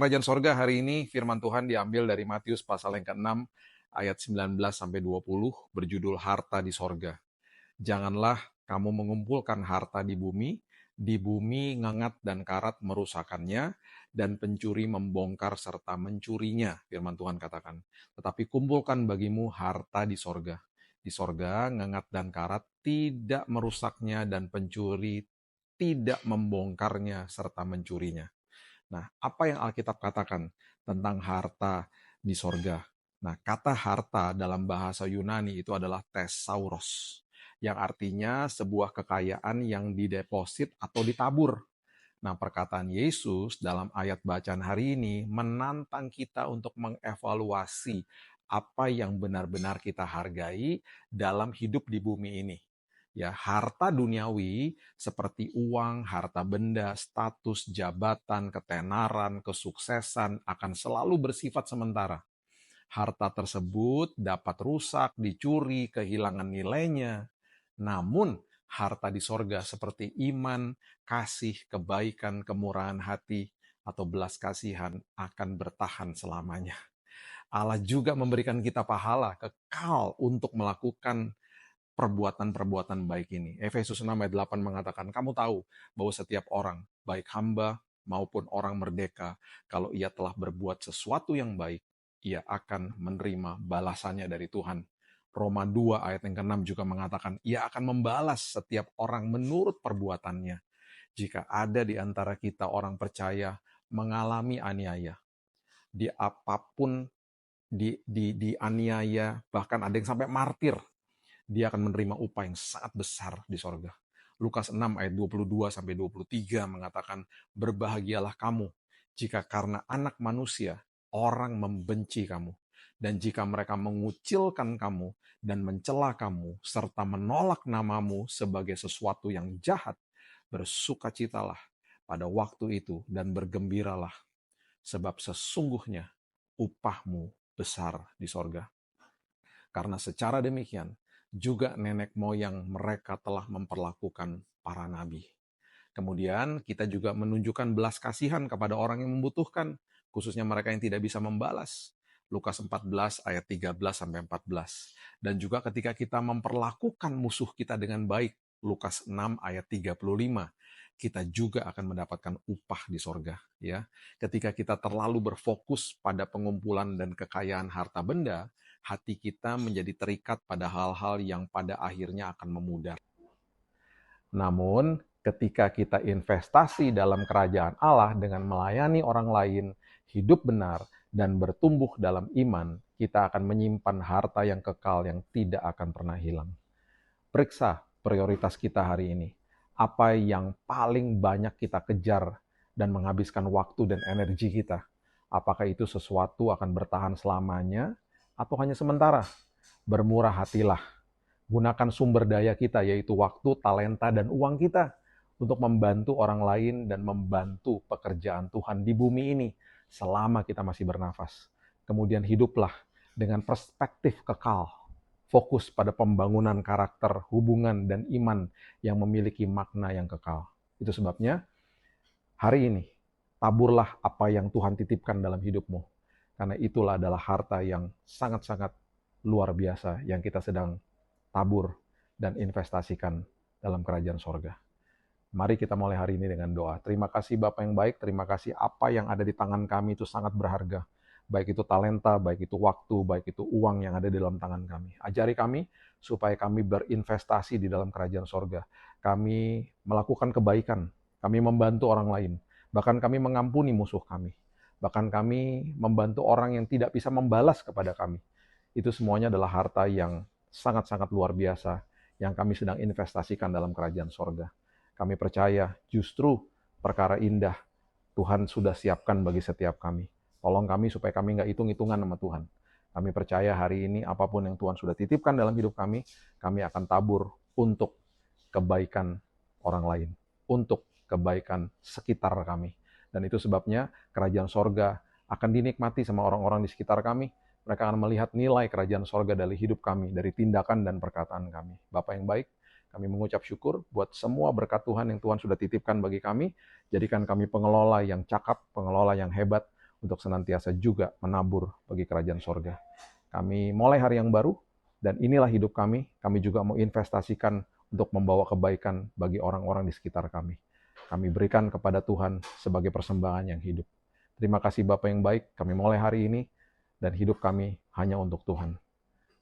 Kerajaan sorga hari ini firman Tuhan diambil dari Matius pasal yang ke-6 ayat 19 sampai 20 berjudul harta di sorga. Janganlah kamu mengumpulkan harta di bumi ngengat dan karat merusakannya, dan pencuri membongkar serta mencurinya, firman Tuhan katakan. Tetapi kumpulkan bagimu harta di sorga. Di sorga, ngengat dan karat tidak merusaknya, dan pencuri tidak membongkarnya serta mencurinya. Nah, apa yang Alkitab katakan tentang harta di sorga? Nah, kata harta dalam bahasa Yunani itu adalah thesauros, yang artinya sebuah kekayaan yang dideposit atau ditabur. Nah, perkataan Yesus dalam ayat bacaan hari ini menantang kita untuk mengevaluasi apa yang benar-benar kita hargai dalam hidup di bumi ini. Ya, harta duniawi seperti uang, harta benda, status, jabatan, ketenaran, kesuksesan akan selalu bersifat sementara. Harta tersebut dapat rusak, dicuri, kehilangan nilainya. Namun, harta di sorga seperti iman, kasih, kebaikan, kemurahan hati, atau belas kasihan akan bertahan selamanya. Allah juga memberikan kita pahala kekal untuk melakukan perbuatan-perbuatan baik ini. Efesus 6 ayat 8 mengatakan, kamu tahu bahwa setiap orang, baik hamba maupun orang merdeka, kalau ia telah berbuat sesuatu yang baik, ia akan menerima balasannya dari Tuhan. Roma 2 ayat yang ke-6 juga mengatakan, ia akan membalas setiap orang menurut perbuatannya. Jika ada di antara kita orang percaya mengalami aniaya, di apapun, dianiaya, bahkan ada yang sampai martir, dia akan menerima upah yang sangat besar di sorga. Lukas 6 ayat 22 sampai 23 mengatakan, berbahagialah kamu jika karena anak manusia orang membenci kamu, dan jika mereka mengucilkan kamu dan mencela kamu serta menolak namamu sebagai sesuatu yang jahat, bersukacitalah pada waktu itu dan bergembiralah, sebab sesungguhnya upahmu besar di sorga. Karena secara demikian juga nenek moyang mereka telah memperlakukan para nabi. Kemudian kita juga menunjukkan belas kasihan kepada orang yang membutuhkan, khususnya mereka yang tidak bisa membalas. Lukas 14 ayat 13 sampai 14. Dan juga ketika kita memperlakukan musuh kita dengan baik, Lukas 6 ayat 35, kita juga akan mendapatkan upah di sorga. Ya, ketika kita terlalu berfokus pada pengumpulan dan kekayaan harta benda, hati kita menjadi terikat pada hal-hal yang pada akhirnya akan memudar. Namun, ketika kita investasi dalam kerajaan Allah dengan melayani orang lain, hidup benar, dan bertumbuh dalam iman, kita akan menyimpan harta yang kekal yang tidak akan pernah hilang. Periksa prioritas kita hari ini. Apa yang paling banyak kita kejar dan menghabiskan waktu dan energi kita? Apakah itu sesuatu akan bertahan selamanya atau hanya sementara? Bermurah hatilah. Gunakan sumber daya kita, yaitu waktu, talenta, dan uang kita untuk membantu orang lain dan membantu pekerjaan Tuhan di bumi ini selama kita masih bernafas. Kemudian hiduplah dengan perspektif kekal, fokus pada pembangunan karakter, hubungan, dan iman yang memiliki makna yang kekal. Itu sebabnya hari ini taburlah apa yang Tuhan titipkan dalam hidupmu, karena itulah adalah harta yang sangat-sangat luar biasa yang kita sedang tabur dan investasikan dalam kerajaan sorga. Mari kita mulai hari ini dengan doa. Terima kasih Bapa yang baik, terima kasih apa yang ada di tangan kami itu sangat berharga. Baik itu talenta, baik itu waktu, baik itu uang yang ada di dalam tangan kami. Ajari kami supaya kami berinvestasi di dalam kerajaan sorga. Kami melakukan kebaikan, kami membantu orang lain. Bahkan kami mengampuni musuh kami. Bahkan kami membantu orang yang tidak bisa membalas kepada kami. Itu semuanya adalah harta yang sangat-sangat luar biasa yang kami sedang investasikan dalam kerajaan sorga. Kami percaya justru perkara indah Tuhan sudah siapkan bagi setiap kami. Tolong kami supaya kami nggak hitung-hitungan sama Tuhan. Kami percaya hari ini apapun yang Tuhan sudah titipkan dalam hidup kami akan tabur untuk kebaikan orang lain, untuk kebaikan sekitar kami. Dan itu sebabnya kerajaan sorga akan dinikmati sama orang-orang di sekitar kami. Mereka akan melihat nilai kerajaan sorga dari hidup kami, dari tindakan dan perkataan kami. Bapa yang baik, kami mengucap syukur buat semua berkat Tuhan yang Tuhan sudah titipkan bagi kami. Jadikan kami pengelola yang cakap, pengelola yang hebat, untuk senantiasa juga menabur bagi kerajaan sorga. Kami mulai hari yang baru, dan inilah hidup kami. Kami juga mau investasikan untuk membawa kebaikan bagi orang-orang di sekitar kami. Kami berikan kepada Tuhan sebagai persembahan yang hidup. Terima kasih Bapa yang baik, kami mulai hari ini, dan hidup kami hanya untuk Tuhan.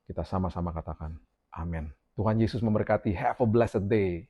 Kita sama-sama katakan, amin. Tuhan Yesus memberkati. Have a blessed day.